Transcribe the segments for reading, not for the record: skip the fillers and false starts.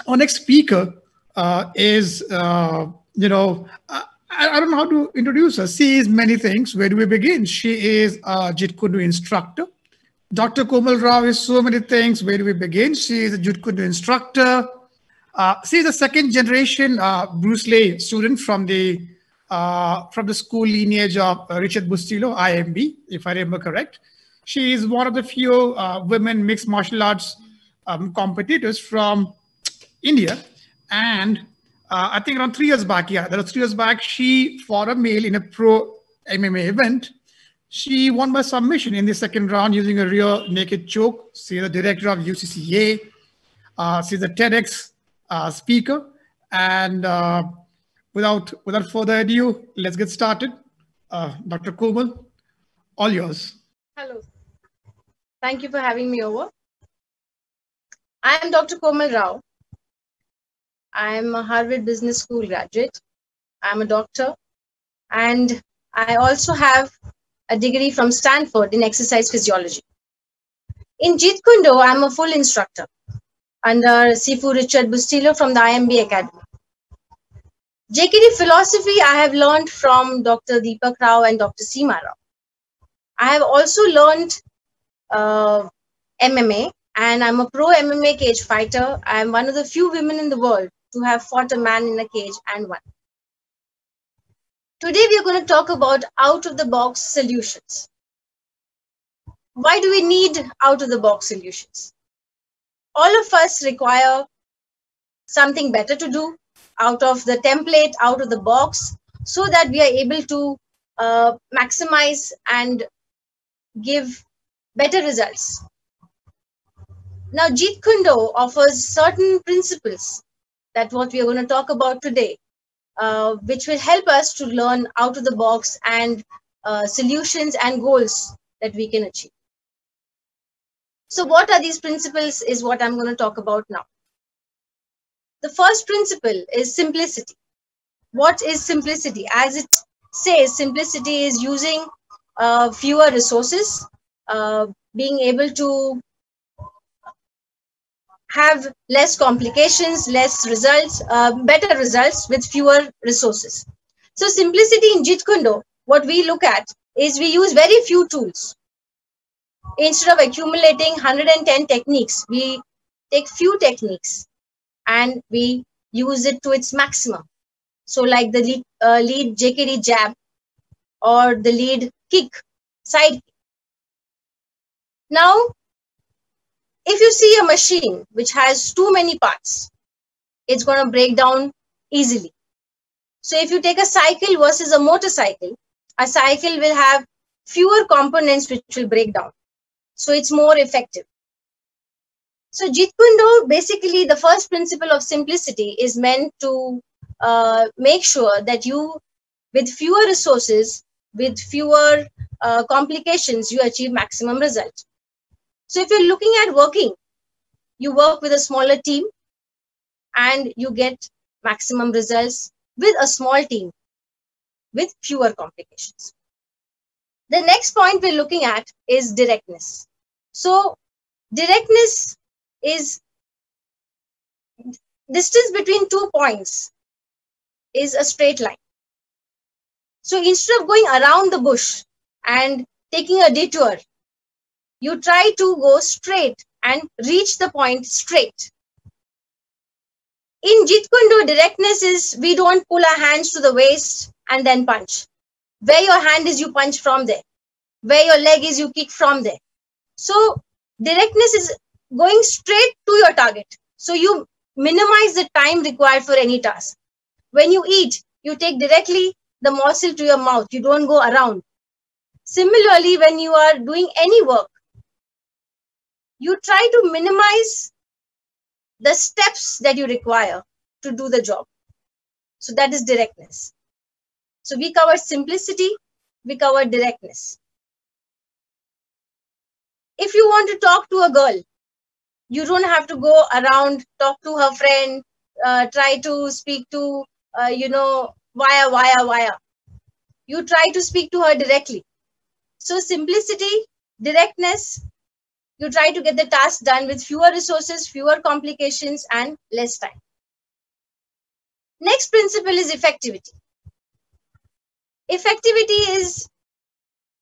Our next speaker is, I don't know how to introduce her. She is many things. Where do we begin? She is a Jeet Kune Do instructor. Dr. Komal Rao is so many things. Where do we begin? She is a Jeet Kune Do instructor. She is a second generation Bruce Lee student from the school lineage of Richard Bustillo, IMB, if I remember correct. She is one of the few women mixed martial arts competitors from India. And I think around 3 years back, that was 3 years back, she fought a male in a pro MMA event. She won by submission in the second round using a rear naked choke. She's the director of UCCA. She's a TEDx speaker. And without further ado, let's get started. Dr. Komal, all yours. Hello. Thank you for having me over. I am Dr. Komal Rao. I am a Harvard Business School graduate. I am a doctor. And I also have a degree from Stanford in exercise physiology. In Jeet Kune Do, I am a full instructor under Sifu Richard Bustillo from the IMB Academy. JKD philosophy I have learned from Dr. Deepak Rao and Dr. Seema Rao. I have also learned MMA, and I'm a pro MMA cage fighter. I am one of the few women in the world to have fought a man in a cage and won. Today we are going to talk about out-of-the-box solutions. Why do we need out-of-the-box solutions? All of us require something better to do out of the template, out of the box, so that we are able to maximize and give better results. Now, Jeet Kune Do offers certain principles that what we are going to talk about today, which will help us to learn out of the box and solutions and goals that we can achieve. So what are these principles is what I'm going to talk about now. The first principle is simplicity. What is simplicity? As it says, simplicity is using fewer resources, being able to have less complications, less results, better results with fewer resources. So simplicity in Jeet Kune Do, what we look at is we use very few tools. Instead of accumulating 110 techniques, we take few techniques and we use it to its maximum. So like the lead JKD jab or the lead kick, side kick. Now, if you see a machine which has too many parts, it's going to break down easily. So if you take a cycle versus a motorcycle, a cycle will have fewer components which will break down. So it's more effective. So Jeet Kune Do, basically the first principle of simplicity is meant to make sure that you, with fewer resources, with fewer complications, you achieve maximum result. So if you're looking at working, you work with a smaller team and you get maximum results with a small team with fewer complications. The next point we're looking at is directness. So directness is distance between 2 points is a straight line. So instead of going around the bush and taking a detour, you try to go straight and reach the point straight. In Jeet Kune Do, directness is we don't pull our hands to the waist and then punch. Where your hand is, you punch from there. Where your leg is, you kick from there. So directness is going straight to your target. So you minimize the time required for any task. When you eat, you take directly the morsel to your mouth. You don't go around. Similarly, when you are doing any work, you try to minimize the steps that you require to do the job. So that is directness. So we covered simplicity, we covered directness. If you want to talk to a girl, you don't have to go around, talk to her friend, try to speak to, via. You try to speak to her directly. So simplicity, directness, You try to get the task done with fewer resources, fewer complications, and less time. Next principle is effectivity. Effectivity is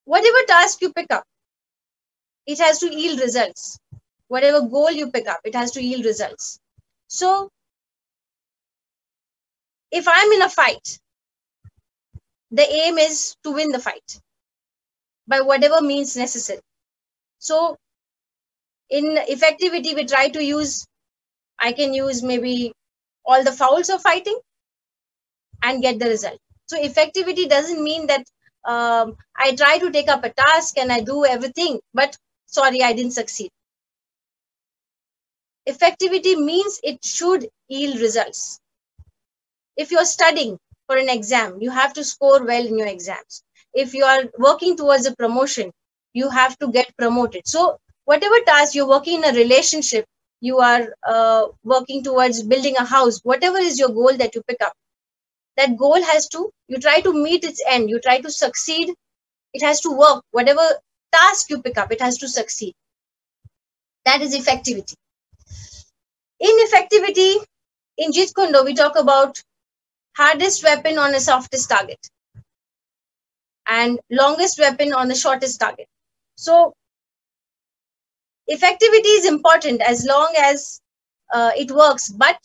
whatever task you pick up, it has to yield results. Whatever goal you pick up, it has to yield results. So if I'm in a fight, the aim is to win the fight by whatever means necessary. So in effectivity, we try to use, I can use maybe all the fouls of fighting and get the result. So effectivity doesn't mean that I try to take up a task and I do everything, but sorry, I didn't succeed. Effectivity means it should yield results. If you're studying for an exam, you have to score well in your exams. If you are working towards a promotion, you have to get promoted. So whatever task you're working in a relationship, you are working towards building a house, whatever is your goal that you pick up, that goal has to, you try to meet its end, you try to succeed, it has to work. Whatever task you pick up, it has to succeed. That is effectivity. In effectivity, in Jeet Kune Do, we talk about hardest weapon on a softest target and longest weapon on the shortest target. So effectivity is important as long as it works, but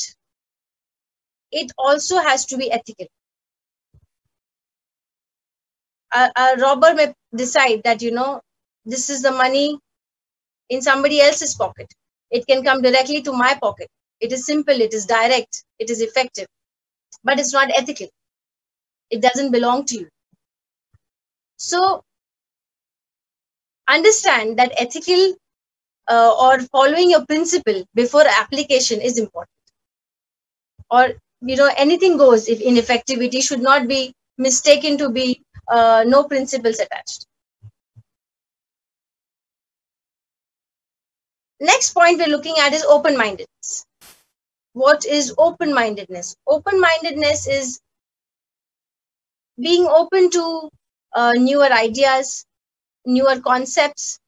it also has to be ethical. A robber may decide that, you know, this is the money in somebody else's pocket. It can come directly to my pocket. It is simple, it is direct, it is effective, but it's not ethical. It doesn't belong to you. So understand that ethical or following your principle before application is important. Or, you know, anything goes if in effectivity should not be mistaken to be no principles attached. Next point we're looking at is open-mindedness. What is open-mindedness? Open-mindedness is being open to newer ideas, newer concepts,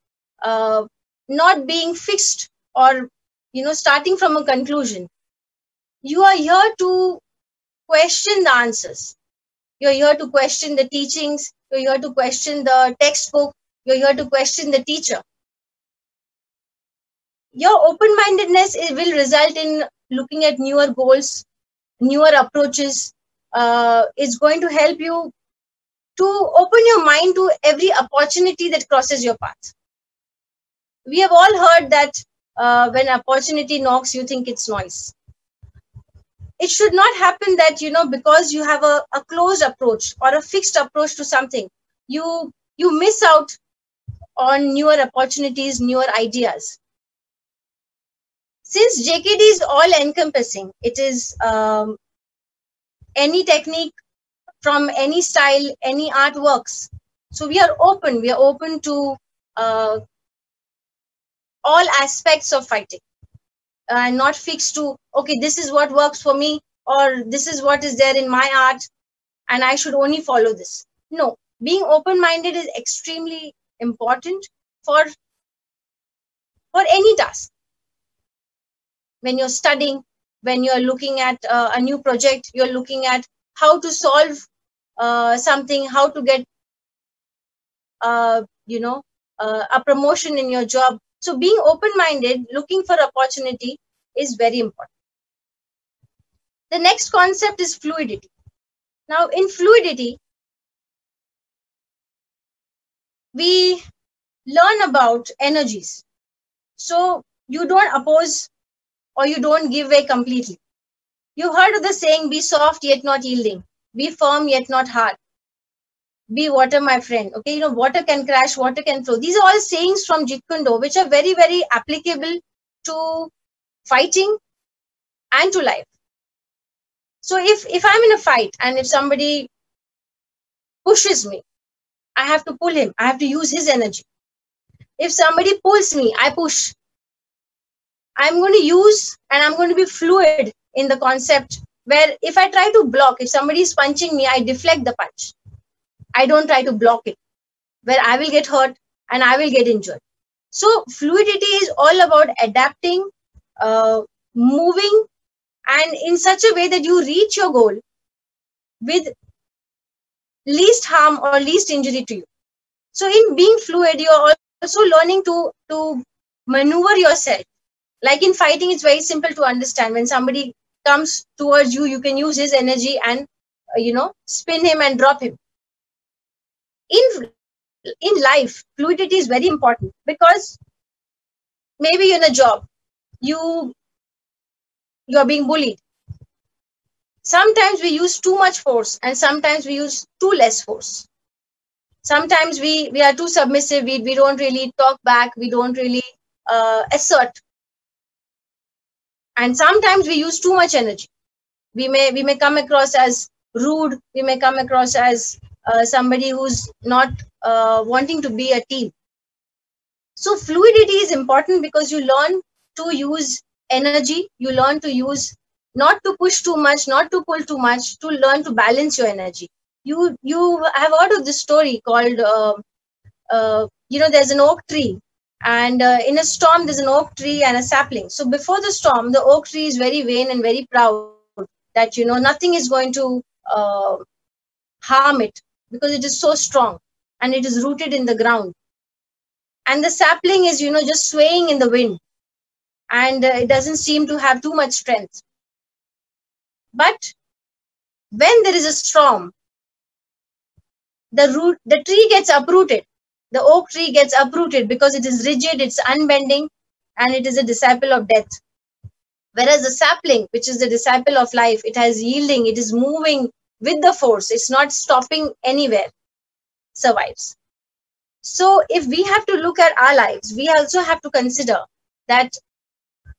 not being fixed or, you know, starting from a conclusion. You are here to question the answers. You're here to question the teachings. You're here to question the textbook. You're here to question the teacher. Your open-mindedness will result in looking at newer goals, newer approaches. It's going to help you to open your mind to every opportunity that crosses your path. We have all heard that when opportunity knocks, you think it's noise. It should not happen that, you know, because you have a closed approach or a fixed approach to something, you miss out on newer opportunities, newer ideas. Since JKD is all-encompassing, it is any technique from any style, any art works. So we are open. We are open to all aspects of fighting, and not fixed to, okay, this is what works for me, or this is what is there in my art, and I should only follow this. No, being open-minded is extremely important for any task. When you're studying, when you're looking at a new project, you're looking at how to solve something, how to get, you know, a promotion in your job. So being open-minded, looking for opportunity is very important. The next concept is fluidity. Now, in fluidity, we learn about energies. So you don't oppose or you don't give way completely. You heard of the saying, be soft yet not yielding, be firm yet not hard, be water, my friend. Okay, you know, water can crash, water can flow. These are all sayings from Jeet Kune Do, which are very, very applicable to fighting and to life. So if I'm in a fight and if somebody pushes me, I have to pull him. I have to use his energy. If somebody pulls me, I push. I'm going to use and I'm going to be fluid in the concept where if I try to block, if somebody is punching me, I deflect the punch. I don't try to block it, where I will get hurt and I will get injured. So fluidity is all about adapting, moving, and in such a way that you reach your goal with least harm or least injury to you. So in being fluid, you're also learning to maneuver yourself. Like in fighting, it's very simple to understand. When somebody comes towards you, you can use his energy and spin him and drop him. In life, fluidity is very important, because maybe in a job you are being bullied. Sometimes we use too much force, and sometimes we use too less force. Sometimes we are too submissive. We don't really talk back. We don't really assert. And sometimes we use too much energy. We may come across as rude. We may come across as somebody who's not wanting to be a team. So fluidity is important because you learn to use energy. You learn to use, not to push too much, not to pull too much, to learn to balance your energy. You have heard of this story called, there's an oak tree, and in a storm, there's an oak tree and a sapling. So before the storm, the oak tree is very vain and very proud that, nothing is going to harm it, because it is so strong and it is rooted in the ground. And the sapling is, just swaying in the wind, and it doesn't seem to have too much strength. But when there is a storm, the tree gets uprooted. The oak tree gets uprooted because it is rigid, it's unbending, and it is a disciple of death. Whereas the sapling, which is the disciple of life, it has yielding, it is moving with the force, it's not stopping anywhere, survives. So if we have to look at our lives, we also have to consider that,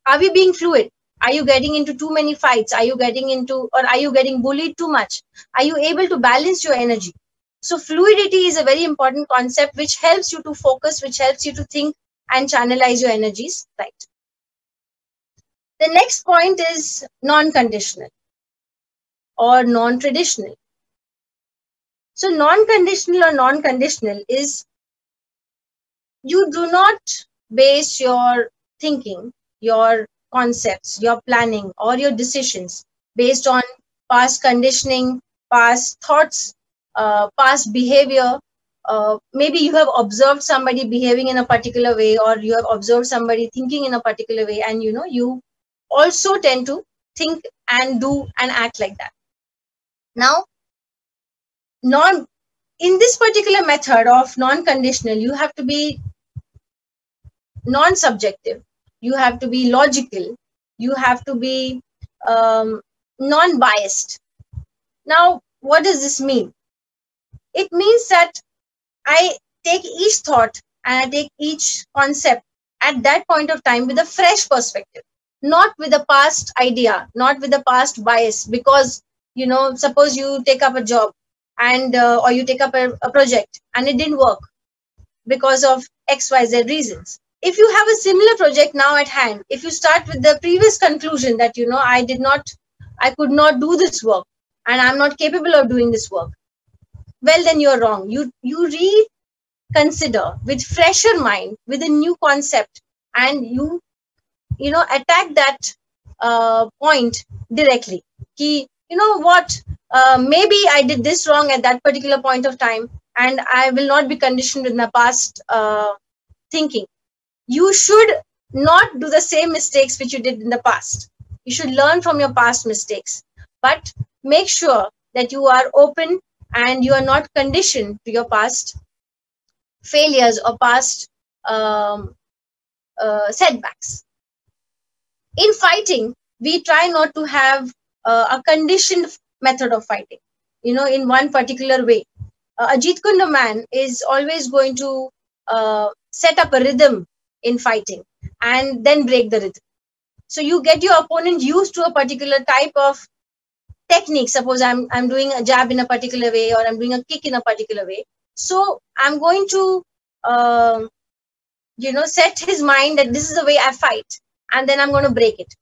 are we being fluid? Are you getting into too many fights? Are you getting bullied too much? Are you able to balance your energy? So fluidity is a very important concept which helps you to focus, which helps you to think and channelize your energies right. The next point is non-conditional or non-traditional. So non-conditional or non-conditional is, you do not base your thinking, your concepts, your planning, or your decisions based on past conditioning, past thoughts, past behavior. Maybe you have observed somebody behaving in a particular way, or you have observed somebody thinking in a particular way, and you also tend to think and do and act like that. Now, in this particular method of non-conditional, you have to be non-subjective, you have to be logical, you have to be non-biased. Now, what does this mean? It means that I take each thought and I take each concept at that point of time with a fresh perspective, not with a past idea, not with a past bias. Because, suppose you take up a job and or you take up a project and it didn't work because of XYZ reasons. If you have a similar project now at hand, if you start with the previous conclusion that, I could not do this work and I'm not capable of doing this work, well, then you're wrong. You reconsider with fresher mind, with a new concept, and you attack that point directly. You know what? Maybe I did this wrong at that particular point of time, and I will not be conditioned with my past thinking. You should not do the same mistakes which you did in the past. You should learn from your past mistakes, but make sure that you are open and you are not conditioned to your past failures or past setbacks. In fighting, we try not to have a conditioned method of fighting, in one particular way. A Jeet Kune Do man is always going to set up a rhythm in fighting and then break the rhythm. So you get your opponent used to a particular type of technique. Suppose I'm doing a jab in a particular way, or I'm doing a kick in a particular way. So I'm going to, set his mind that this is the way I fight, and then I'm going to break it.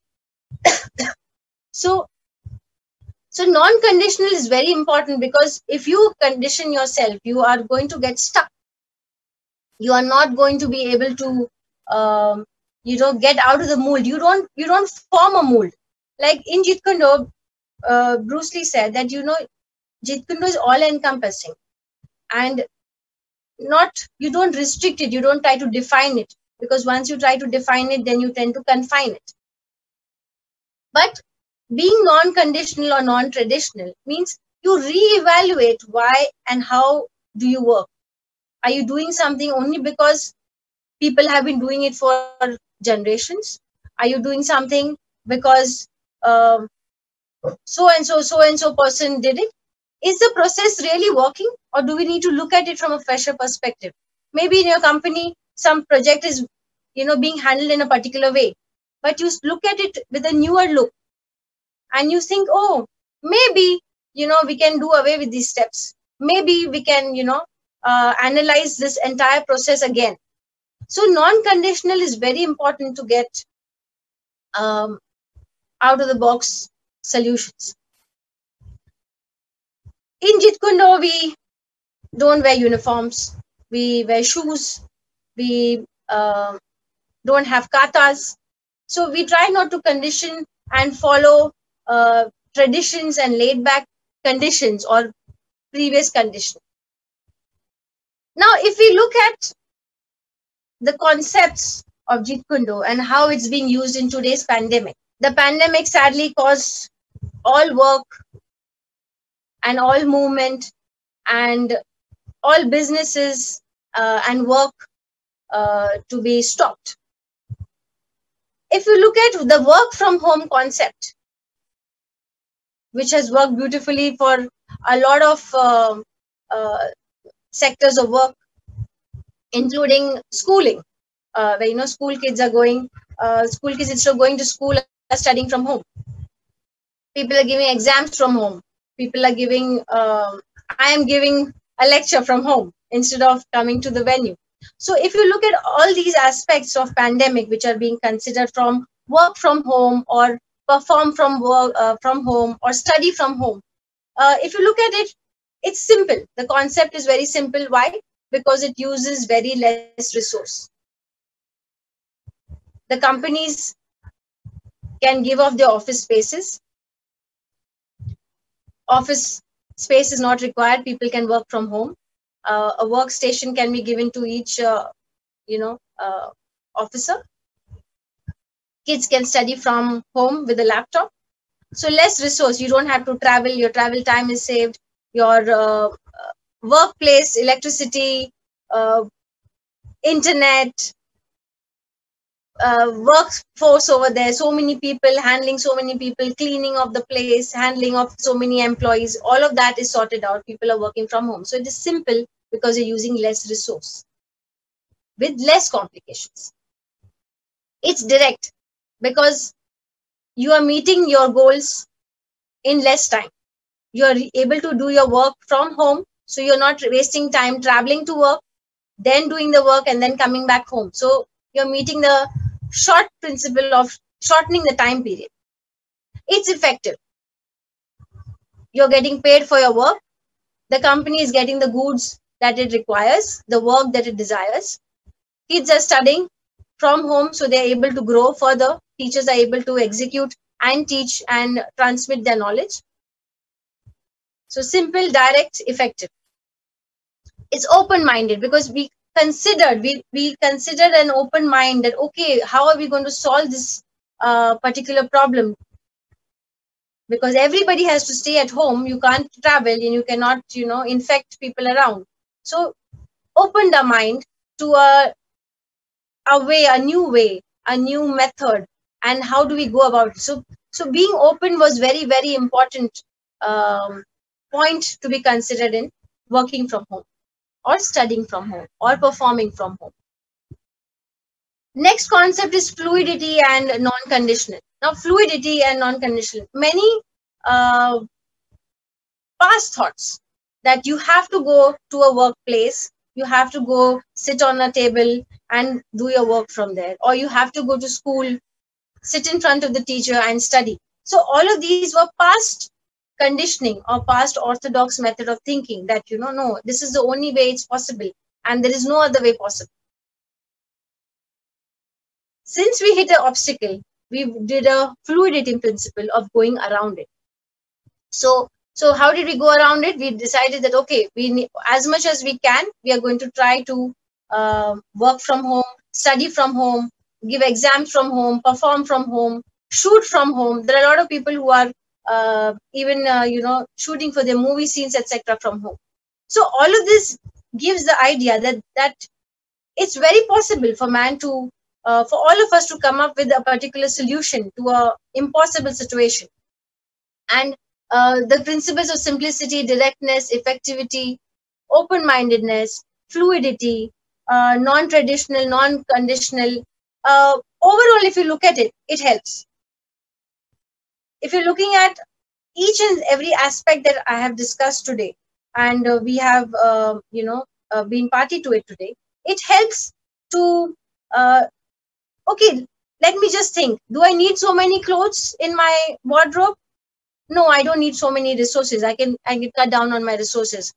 So non-conditional is very important, because if you condition yourself, you are going to get stuck. You are not going to be able to get out of the mold. You don't form a mold. Like in Jeet Kune Do, Bruce Lee said that Jeet Kune Do is all encompassing, and you don't restrict it. You don't try to define it, because once you try to define it, then you tend to confine it. But being non-conditional or non-traditional means you re-evaluate why and how do you work. Are you doing something only because people have been doing it for generations? Are you doing something because so and so person did it? Is the process really working, or do we need to look at it from a fresher perspective? Maybe in your company, some project is being handled in a particular way, but you look at it with a newer look, and you think, oh, maybe we can do away with these steps. Maybe we can analyze this entire process again. So non-conditional is very important to get out of the box solutions. In Jeet Kune Do, we don't wear uniforms. We wear shoes. We don't have katas. So we try not to condition and follow traditions and laid back conditions or previous conditioning. Now, if we look at the concepts of Jeet Kune Do and how it's being used in today's pandemic, the pandemic sadly caused all work and all movement and all businesses and work to be stopped. If you look at the work from home concept, which has worked beautifully for a lot of sectors of work, including schooling, where school kids instead of going to school are studying from home. People are giving exams from home. People are giving, I am giving a lecture from home instead of coming to the venue. So if you look at all these aspects of pandemic, which are being considered from work from home or perform from work from home or study from home, if you look at it, it's simple. The concept is very simple. Why? Because it uses very less resource. The companies can give off their office spaces. Office space is not required. People can work from home. A workstation can be given to each, officer. Kids can study from home with a laptop. So less resource. You don't have to travel. Your travel time is saved. Your workplace, electricity, internet, workforce over there, so many people, handling so many people, cleaning of the place, handling of so many employees, all of that is sorted out. People are working from home. So it is simple because you're using less resource with less complications. It's direct because you are meeting your goals in less time. You are able to do your work from home, so you're not wasting time traveling to work, then doing the work and then coming back home. So you're meeting the short principle of shortening the time period. It's effective. You're getting paid for your work. The company is getting the goods that it requires, the work that it desires. Kids are studying from home, so they're able to grow further. Teachers are able to execute and teach and transmit their knowledge. So simple, direct, effective. It's open-minded because we considered an open mind that, okay, how are we going to solve this particular problem? Because everybody has to stay at home. You can't travel and you cannot, infect people around. So open the mind to a new way, a new method, and how do we go about it? So being open was very, very important point to be considered in working from home or studying from home or performing from home. Next concept is fluidity and non-conditional. Now, fluidity and non-conditional. Many past thoughts that you have to go to a workplace, you have to go sit on a table and do your work from there, or you have to go to school, sit in front of the teacher and study. So all of these were past conditioning or past orthodox method of thinking that, no, this is the only way it's possible and there is no other way possible. since we hit an obstacle, we did a fluidity principle of going around it. So how did we go around it? We decided that, okay, we need, as much as we can, we are going to try to work from home, study from home, give exams from home, perform from home, shoot from home. There are a lot of people who are even shooting for their movie scenes, etc., from home. So all of this gives the idea that it's very possible for man to for all of us to come up with a particular solution to a impossible situation. And the principles of simplicity, directness, effectivity, open-mindedness, fluidity, non-traditional, non-conditional, overall, if you look at it, it helps. If you're looking at each and every aspect that I have discussed today, and we have been party to it today, it helps to okay, let me just think, do I need so many clothes in my wardrobe? No, I don't need so many resources. I can cut down on my resources.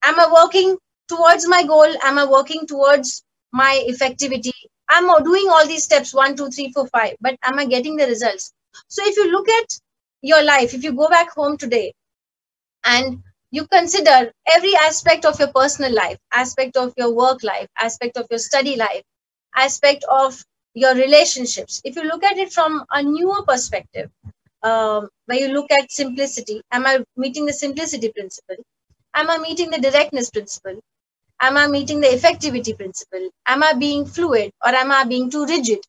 Am I working towards my goal? Am I working towards my effectivity? I'm doing all these steps 1, 2, 3, 4, 5, but am I getting the results? So if you look at your life, if you go back home today and you consider every aspect of your personal life, aspect of your work life, aspect of your study life, aspect of your relationships, if you look at it from a newer perspective, where you look at simplicity, am I meeting the simplicity principle? Am I meeting the directness principle? Am I meeting the effectivity principle? Am I being fluid, or am I being too rigid?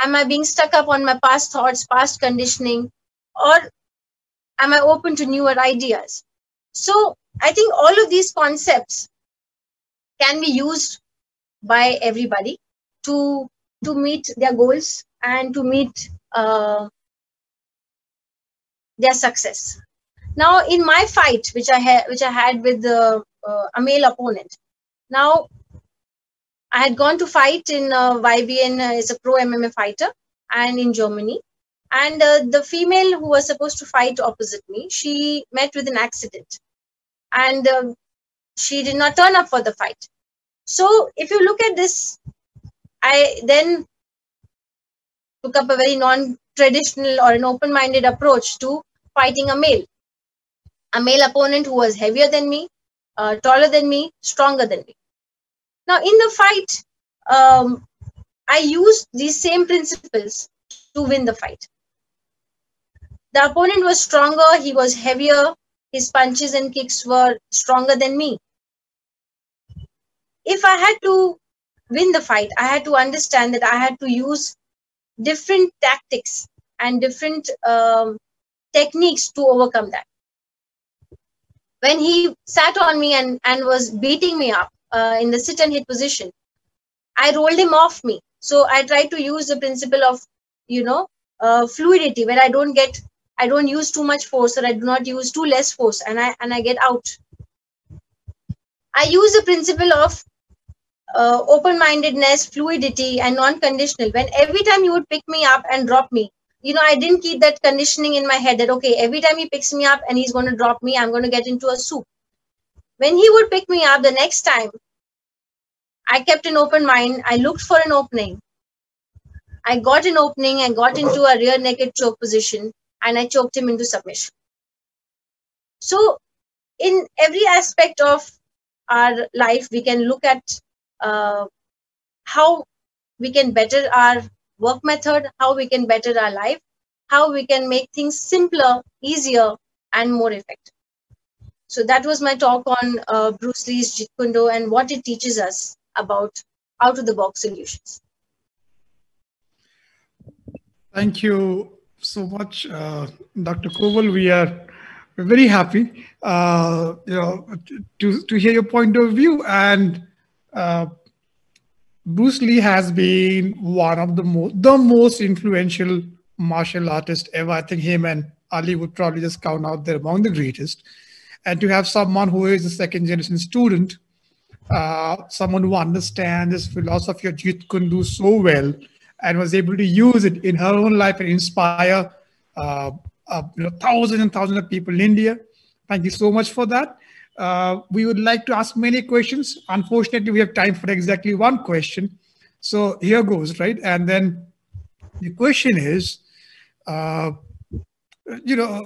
Am I being stuck up on my past thoughts, past conditioning, or am I open to newer ideas? So I think all of these concepts can be used by everybody to meet their goals and to meet their success. Now, in my fight, which I had with a male opponent, now I had gone to fight in YBN, is a pro MMA fighter, and in Germany. And the female who was supposed to fight opposite me, she met with an accident, and she did not turn up for the fight. So if you look at this, I then took up a very non-traditional or an open-minded approach to fighting a male opponent who was heavier than me, taller than me, stronger than me. Now, in the fight, I used these same principles to win the fight. The opponent was stronger, he was heavier, his punches and kicks were stronger than me. If I had to win the fight, I had to understand that I had to use different tactics and different techniques to overcome that. When he sat on me and was beating me up in the sit and hit position, I rolled him off me. So I tried to use the principle of, fluidity, where I don't use too much force, or I do not use too less force, and I get out. I use the principle of open-mindedness, fluidity, and non-conditional. When every time he would pick me up and drop me, I didn't keep that conditioning in my head that, okay, every time he picks me up and he's going to drop me, I'm going to get into a soup. When he would pick me up the next time, I kept an open mind. I looked for an opening. I got an opening and got into a rear naked choke position, and I choked him into submission. So in every aspect of our life, we can look at how we can better our work method, how we can better our life, how we can make things simpler, easier, and more effective. So that was my talk on Bruce Lee's Jeet Kune Do and what it teaches us about out-of-the-box solutions. Thank you so much, Dr. Komal. We're very happy, to hear your point of view. And Bruce Lee has been one of the most influential martial artists ever. I think him and Ali would probably just count out there among the greatest. And to have someone who is a second generation student, someone who understands this philosophy of Jeet Kune Do so well and was able to use it in her own life and inspire thousands and thousands of people in India. Thank you so much for that. We would like to ask many questions. Unfortunately, we have time for exactly one question. So here goes, right? And then the question is, uh, you know,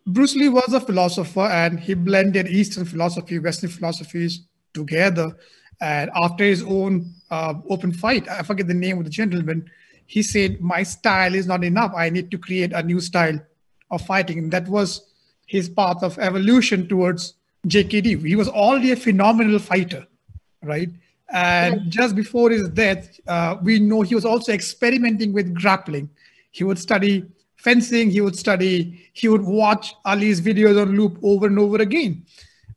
Bruce Lee was a philosopher and he blended Eastern philosophy, Western philosophies together. And after his own open fight, I forget the name of the gentleman, he said, my style is not enough. I need to create a new style of fighting. And that was his path of evolution towards JKD. He was already a phenomenal fighter, right? And just before his death, we know he was also experimenting with grappling. He would study fencing, he would watch Ali's videos on loop over and over again.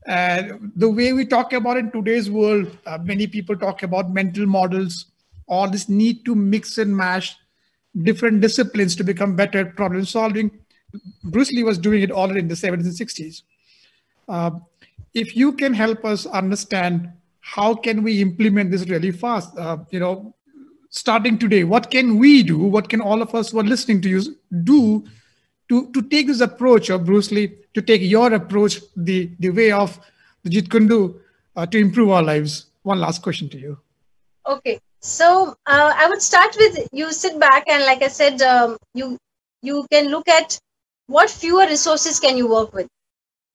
And the way we talk about in today's world, many people talk about mental models or this need to mix and mash different disciplines to become better at problem solving. Bruce Lee was doing it already in the 70s and 60s. If you can help us understand how can we implement this really fast, starting today, what can we do? What can all of us who are listening to you do to take this approach of Bruce Lee, to take your approach, the way of the Jeet Kune Do, to improve our lives? One last question to you. Okay, so I would start with, you sit back and like I said, you can look at what fewer resources can you work with.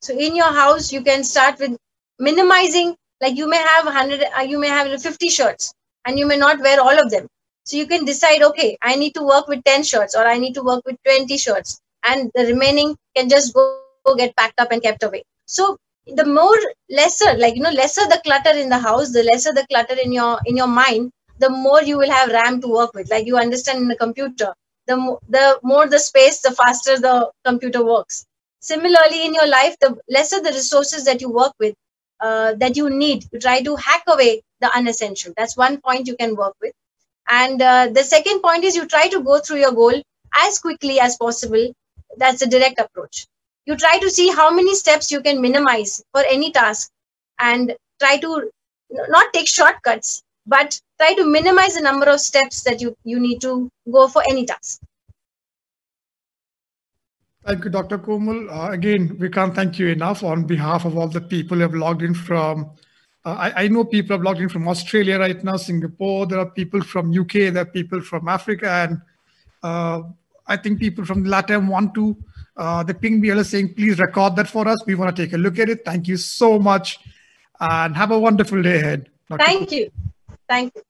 So in your house, you can start with minimizing. Like you may have 100, you may have 50 shirts, and you may not wear all of them. So you can decide, okay, I need to work with 10 shirts, or I need to work with 20 shirts, and the remaining can just go get packed up and kept away. So the more lesser, lesser the clutter in the house, the lesser the clutter in your mind, the more you will have RAM to work with. Like you understand in the computer, the more the space, the faster the computer works. Similarly, in your life, the lesser the resources that you work with, that you need, you try to hack away the unessential. That's one point you can work with. And the second point is you try to go through your goal as quickly as possible. That's a direct approach. You try to see how many steps you can minimize for any task, and try to not take shortcuts, but try to minimize the number of steps that you need to go for any task. Thank you, Dr. Komal. Again, we can't thank you enough on behalf of all the people who have logged in from, I know people have logged in from Australia right now, Singapore, there are people from UK, there are people from Africa, and I think people from LATAM want to, they pinged me saying, please record that for us. We want to take a look at it. Thank you so much, and have a wonderful day ahead. Dr. Thank you. Thank you.